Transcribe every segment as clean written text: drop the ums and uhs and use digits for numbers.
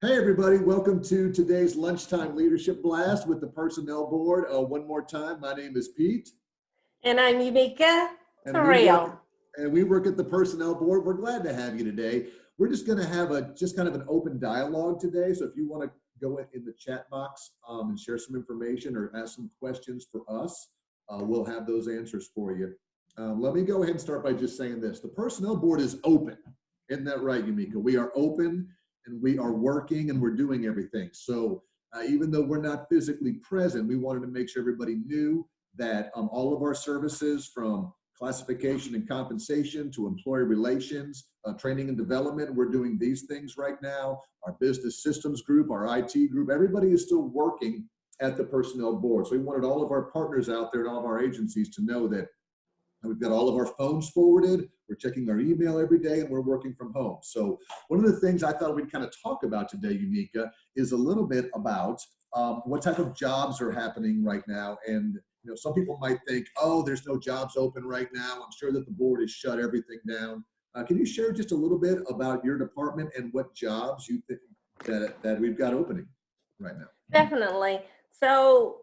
Hey everybody, welcome to today's Lunchtime Leadership Blast with the Personnel Board. One more time, my name is Pete. And I'm Yumika And Terrell. we work at the Personnel Board. We're glad to have you today. We're just going to have just kind of an open dialogue today. So if you want to go in the chat box and share some information or ask some questions for us, we'll have those answers for you. Let me go ahead and start by just saying this. The Personnel Board is open. Isn't that right, Yumika? We are open. And we are working and we're doing everything. So even though we're not physically present, we wanted to make sure everybody knew that all of our services, from classification and compensation to employee relations, training and development, we're doing these things right now. Our business systems group, our IT group, everybody is still working at the Personnel Board. So we wanted all of our partners out there and all of our agencies to know that we've got all of our phones forwarded, we're checking our email every day, and we're working from home. So one of the things I thought we'd kind of talk about today, Yumika, is a little bit about what type of jobs are happening right now. And some people might think, oh, there's no jobs open right now. I'm sure that the board has shut everything down. Can you share just a little bit about your department and what jobs you think that we've got opening right now? Definitely. So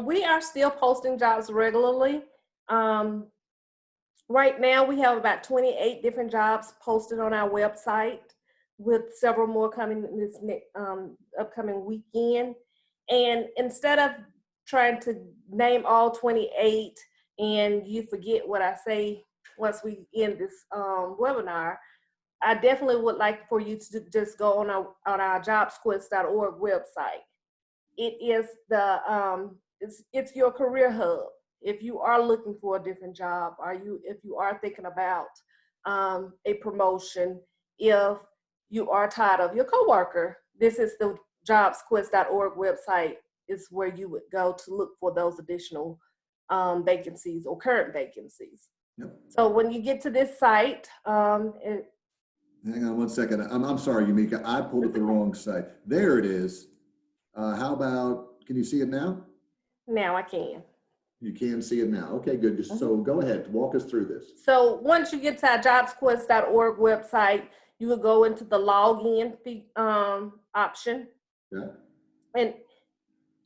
we are still posting jobs regularly. Right now, we have about 28 different jobs posted on our website, with several more coming this upcoming weekend. And instead of trying to name all 28 and you forget what I say once we end this webinar, I definitely would like for you to just go on our jobsquest.org website. It is it's your career hub. If you are looking for a different job, if you are thinking about a promotion, if you are tired of your coworker, this is the jobsquest.org website is where you would go to look for those additional vacancies or current vacancies. Yep. So when you get to this site, hang on one second. I'm sorry, Yumika. I pulled up the wrong site. There it is. How about, can you see it now? Now I can. You can see it now. Okay, good. Just so go ahead, walk us through this. So once you get to our jobsquest.org website, you will go into the login option. Yeah. And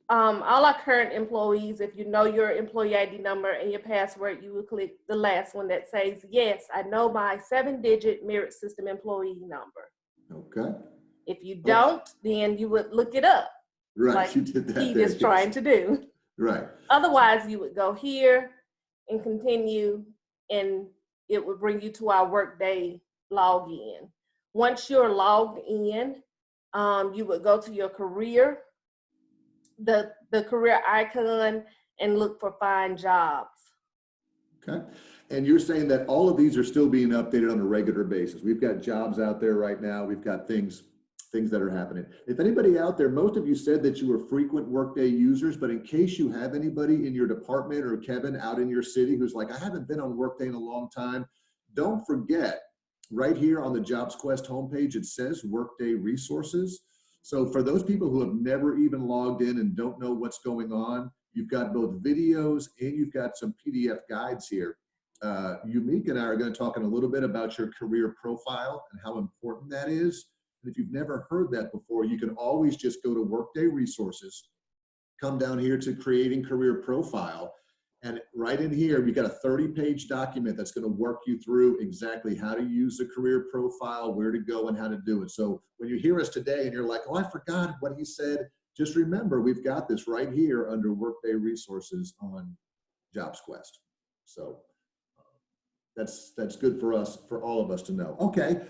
all our current employees, if you know your employee ID number and your password, you will click the last one that says, yes, I know my 7-digit Merit System employee number. Okay. If you don't, then you would look it up. Right, like you did that. Pete is trying to do. Right. Otherwise, you would go here and continue, and it would bring you to our Workday login. Once you're logged in, you would go to your career, the career icon, and look for Find Jobs. Okay. And you're saying that all of these are still being updated on a regular basis. We've got jobs out there right now. We've got things that are happening. If anybody out there, most of you said that you were frequent Workday users, but in case you have anybody in your department or Kevin out in your city who's like, I haven't been on Workday in a long time, don't forget, right here on the JobsQuest homepage, it says Workday Resources. So for those people who have never even logged in and don't know what's going on, you've got both videos and you've got some PDF guides here. Yumika and I are going to talk in a little bit about your career profile and how important that is. And if you've never heard that before, you can always just go to Workday Resources, come down here to Creating Career Profile, and right in here, we've got a 30-page document that's going to work you through exactly how to use the career profile, where to go, and how to do it. So when you hear us today and you're like, oh, I forgot what he said, just remember, we've got this right here under Workday Resources on JobsQuest. So that's good for us, for all of us to know. Okay.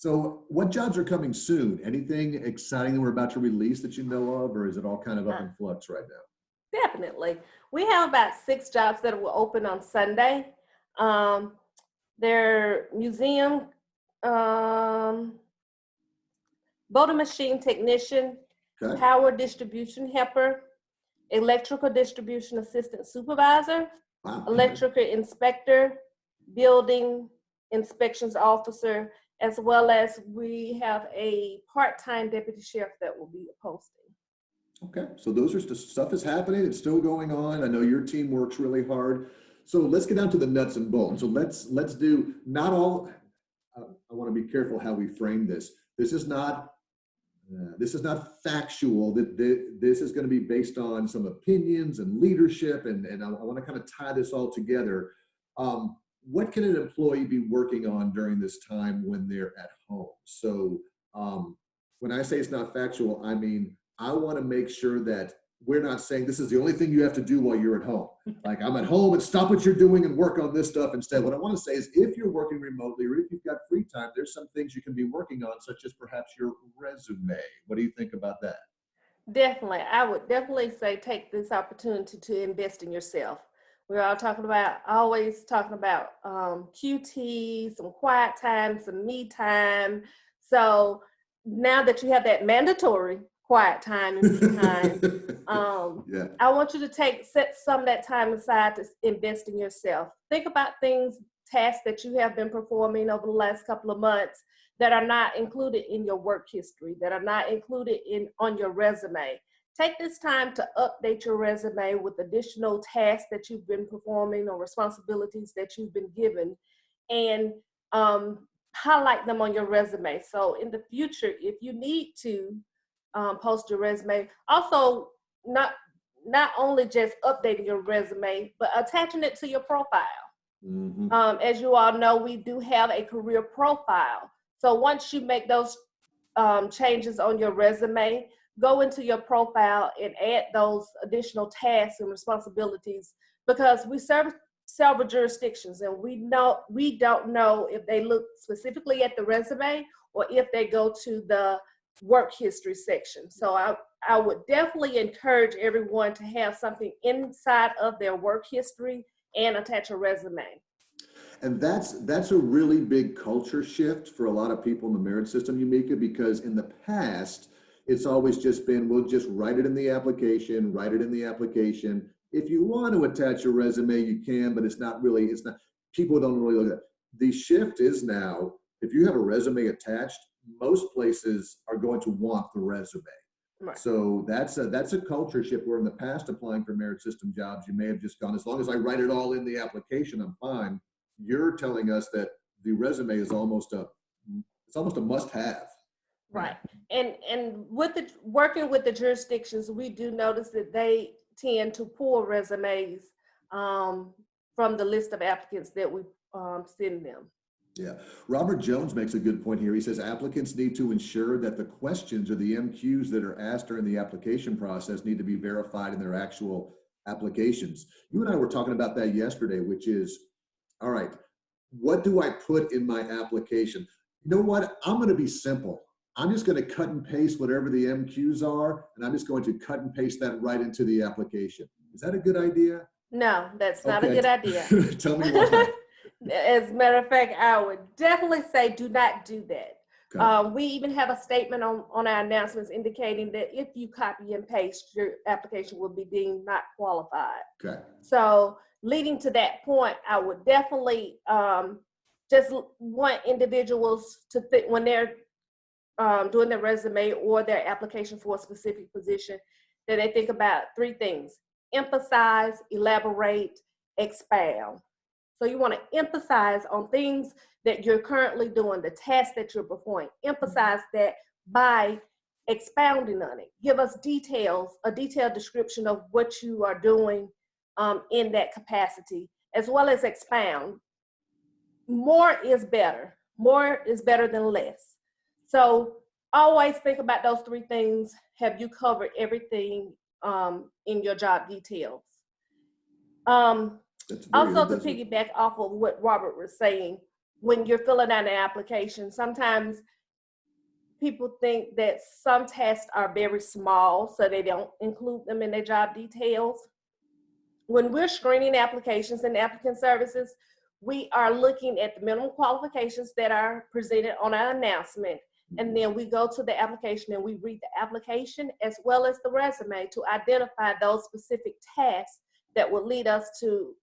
So what jobs are coming soon? Anything exciting that we're about to release that you know of, or is it all kind of up in flux right now? Definitely. We have about 6 jobs that will open on Sunday. They're museum, voting machine technician, Okay. power distribution helper, electrical distribution assistant supervisor, Wow. electrical inspector, building inspections officer, as well as we have a part-time deputy sheriff that will be posting. Okay, so those are stuff is happening. It's still going on. I know your team works really hard. So let's get down to the nuts and bolts. So let's do not all. I want to be careful how we frame this. This is not This is not factual. This is going to be based on some opinions and leadership, and I want to kind of tie this all together. What can an employee be working on during this time when they're at home? So when I say it's not factual, I mean, I want to make sure that we're not saying this is the only thing you have to do while you're at home. Like, I'm at home and stop what you're doing and work on this stuff instead. What I want to say is, if you're working remotely or if you've got free time, there's some things you can be working on, such as perhaps your resume. What do you think about that? Definitely. I would definitely say take this opportunity to invest in yourself. We're all always talking about QT, some quiet time, some me time. So now that you have that mandatory quiet time and me time, Yeah. I want you to set some of that time aside to invest in yourself. Think about tasks that you have been performing over the last couple of months that are not included in your work history, that are not included on your resume. Take this time to update your resume with additional tasks that you've been performing or responsibilities that you've been given, and highlight them on your resume. So in the future, if you need to post your resume, also not only just updating your resume, but attaching it to your profile. Mm-hmm. As you all know, we do have a career profile. So once you make those changes on your resume, go into your profile and add those additional tasks and responsibilities, because we serve several jurisdictions and we don't know if they look specifically at the resume or if they go to the work history section. So I would definitely encourage everyone to have something inside of their work history and attach a resume. And that's a really big culture shift for a lot of people in the merit system, Yumika, because in the past, it's always just been, we'll just write it in the application. If you want to attach a resume, you can, but people don't really look at it. The shift is now, if you have a resume attached, most places are going to want the resume. Right. So that's a culture shift, where in the past, applying for merit system jobs, you may have just gone, as long as I write it all in the application, I'm fine. You're telling us that the resume is almost a must-have. Right. And with working with the jurisdictions, we do notice that they tend to pull resumes from the list of applicants that we send them. Yeah. Robert Jones makes a good point here. He says applicants need to ensure that the questions or the MQs that are asked during the application process need to be verified in their actual applications. You and I were talking about that yesterday, which is, all right, what do I put in my application? You know what? I'm going to be simple. I'm just going to cut and paste whatever the MQs are, and I'm just going to cut and paste that right into the application. Is that a good idea? No, that's not a good idea. Tell me why. As a matter of fact, I would definitely say do not do that. Okay. We even have a statement on our announcements indicating that if you copy and paste, your application will be deemed not qualified. Okay. So leading to that point, I would definitely just want individuals to think when they're doing their resume or their application for a specific position, that they think about three things: emphasize, elaborate, expound. So you want to emphasize on things that you're currently doing, the tasks that you're performing. Emphasize that by expounding on it. Give us a detailed description of what you are doing in that capacity, as well as expound. More is better. More is better than less. So always think about those three things. Have you covered everything in your job details? Also, to piggyback off of what Robert was saying, when you're filling out an application, sometimes people think that some tasks are very small, so they don't include them in their job details. When we're screening applications and applicant services, we are looking at the minimum qualifications that are presented on our announcement. And then we go to the application and we read the application as well as the resume to identify those specific tasks that will lead us to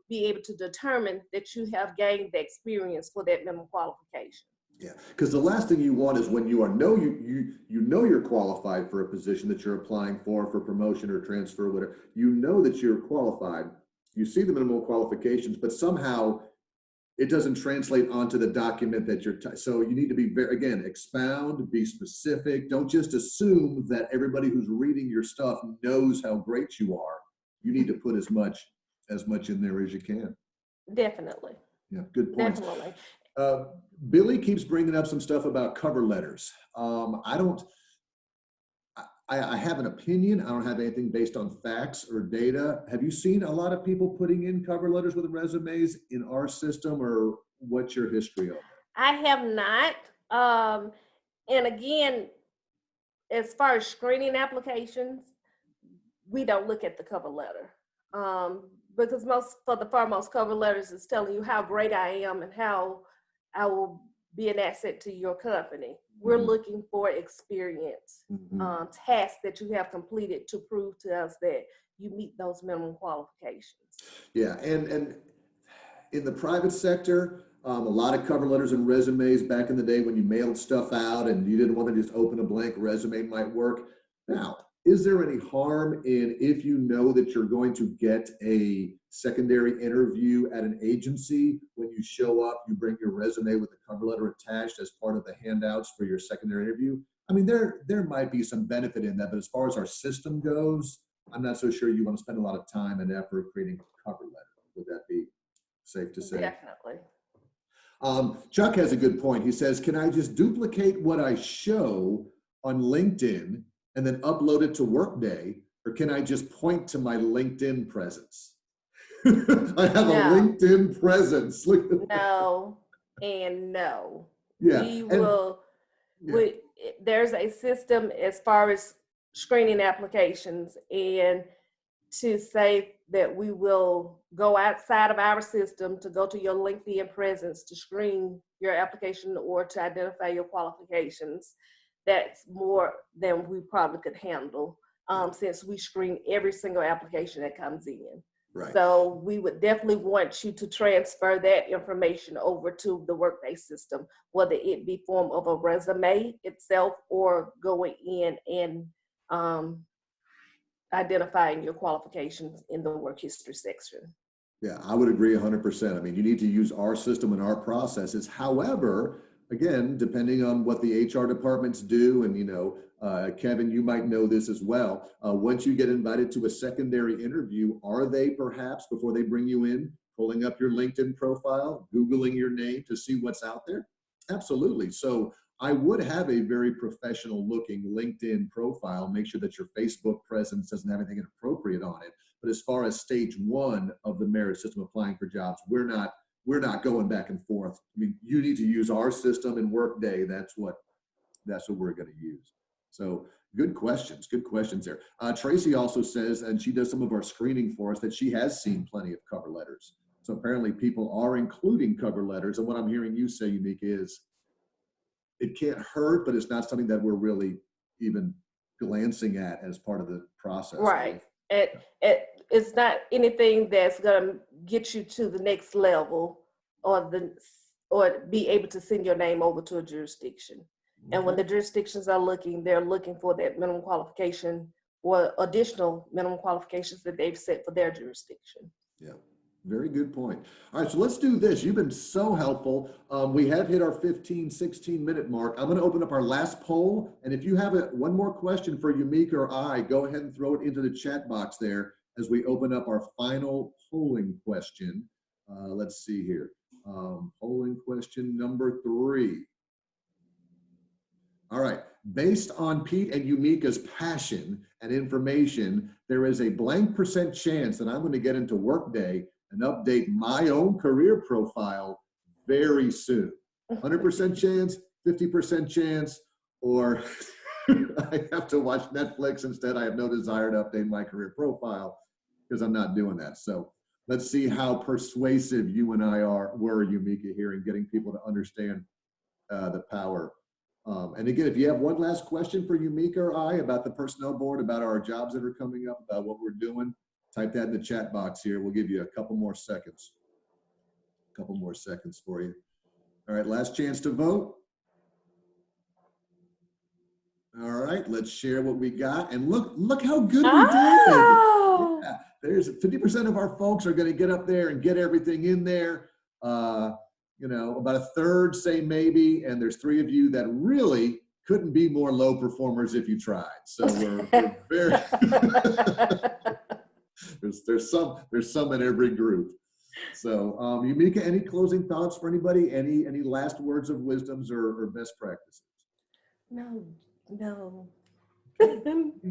be able to determine that you have gained the experience for that minimum qualification. Yeah, because the last thing you want is when you know you're qualified for a position that you're applying for promotion or transfer, or whatever. You know that you're qualified. You see the minimal qualifications, but somehow it doesn't translate onto the document that you're, so you need to be very, again, expound, be specific. Don't just assume that everybody who's reading your stuff knows how great you are. You need to put as much in there as you can. Definitely. Yeah, good points. Definitely. Billy keeps bringing up some stuff about cover letters. I have an opinion. I don't have anything based on facts or data. Have you seen a lot of people putting in cover letters with resumes in our system, or what's your history on that? I have not. And again, as far as screening applications, we don't look at the cover letter. Because for the foremost, cover letters is telling you how great I am and how I will be an asset to your company. We're looking for experience, tasks that you have completed to prove to us that you meet those minimum qualifications. Yeah, and in the private sector, a lot of cover letters and resumes back in the day when you mailed stuff out and you didn't want to just open a blank resume might work. Now, is there any harm in, if you know that you're going to get a secondary interview at an agency, when you show up, you bring your resume with the cover letter attached as part of the handouts for your secondary interview? I mean, there might be some benefit in that, but as far as our system goes, I'm not so sure you want to spend a lot of time and effort creating a cover letter. Would that be safe to say? Definitely. Chuck has a good point. He says, can I just duplicate what I show on LinkedIn and then upload it to Workday, or can I just point to my LinkedIn presence? I have a LinkedIn presence. No, and no. Yeah. We will, there's a system as far as screening applications, and to say that we will go outside of our system to go to your LinkedIn presence to screen your application or to identify your qualifications. That's more than we probably could handle, since we screen every single application that comes in. Right. So we would definitely want you to transfer that information over to the Workday system, whether it be form of a resume itself or going in and identifying your qualifications in the work history section. Yeah, I would agree 100%. I mean, you need to use our system and our processes. However, again, depending on what the HR departments do, and Kevin, you might know this as well. Once you get invited to a secondary interview, are they perhaps, before they bring you in, pulling up your LinkedIn profile, Googling your name to see what's out there? Absolutely. So I would have a very professional looking LinkedIn profile, make sure that your Facebook presence doesn't have anything inappropriate on it. But as far as stage one of the merit system applying for jobs, we're not going back and forth. I mean, you need to use our system in Workday. That's what we're going to use. So good questions there. Tracy also says, and she does some of our screening for us, that she has seen plenty of cover letters. So apparently people are including cover letters. And what I'm hearing you say, Unique, is it can't hurt, but it's not something that we're really even glancing at as part of the process. Right. It's not anything that's going to get you to the next level or be able to send your name over to a jurisdiction. And when the jurisdictions are looking, they're looking for that minimum qualification or additional minimum qualifications that they've set for their jurisdiction. Yeah, very good point. All right, so let's do this. You've been so helpful. We have hit our 16 minute mark. I'm going to open up our last poll. And if you have one more question for Unique or I, go ahead and throw it into the chat box there as we open up our final polling question. Let's see here. Polling question number 3. All right, based on Pete and Yumika's passion and information, there is a blank % chance that I'm going to get into Workday and update my own career profile very soon. 100% chance, 50% chance, or I have to watch Netflix instead. I have no desire to update my career profile because I'm not doing that. So let's see how persuasive you and I were, Yumika, here in getting people to understand the power. And again, if you have one last question for Yumika or I about the personnel board, about our jobs that are coming up, about what we're doing, type that in the chat box here. We'll give you a couple more seconds. A couple more seconds for you. All right, last chance to vote. All right, let's share what we got. And look how good we did. Yeah, there's 50% of our folks are going to get up there and get everything in there. you know, about a third say maybe, and there's 3 of you that really couldn't be more low performers if you tried. So we're very, there's some in every group. So Yumika, any closing thoughts for anybody? Any last words of wisdoms or best practices? No. You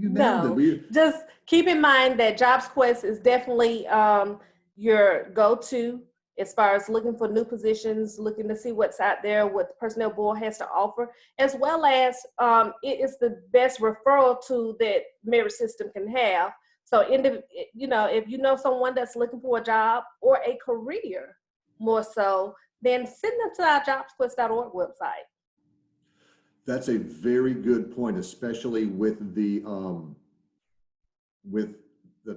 nailed No, it. just keep in mind that JobsQuest is definitely your go-to as far as looking for new positions, looking to see what's out there, what the Personnel Board has to offer, as well as it is the best referral tool that Merit System can have. So, you know, if you know someone that's looking for a job or a career more so, then send them to our jobsquest.org website. That's a very good point, especially with the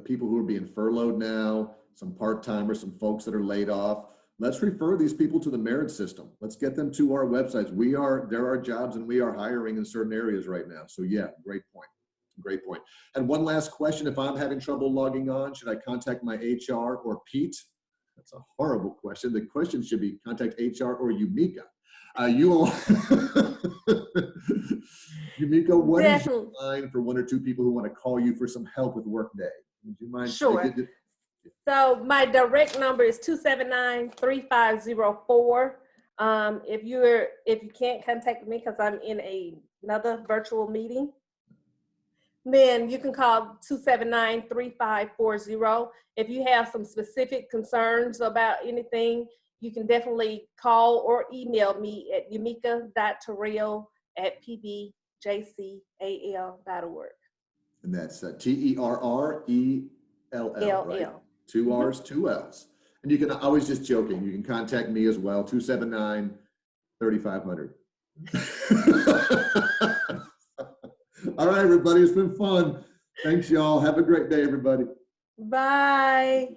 people who are being furloughed now, some part-timers, some folks that are laid off. Let's refer these people to the Merit System. Let's get them to our websites. There are jobs and we are hiring in certain areas right now. So yeah, great point. Great point. And one last question. If I'm having trouble logging on, should I contact my HR or Pete? That's a horrible question. The question should be contact HR or Yumika. Yumika, what is your line for 1 or 2 people who want to call you for some help with Workday? Would you mind? Sure. So my direct number is 279-3504. If you can't contact me because I'm in another virtual meeting, then you can call 279-3540. If you have some specific concerns about anything, you can definitely call or email me at yumika.terrell@pbjcal.org. And that's TERRELL, right? 2 R's, 2 L's. And you can, I was just joking, you can contact me as well, 279-3500. All right, everybody, it's been fun. Thanks, y'all. Have a great day, everybody. Bye.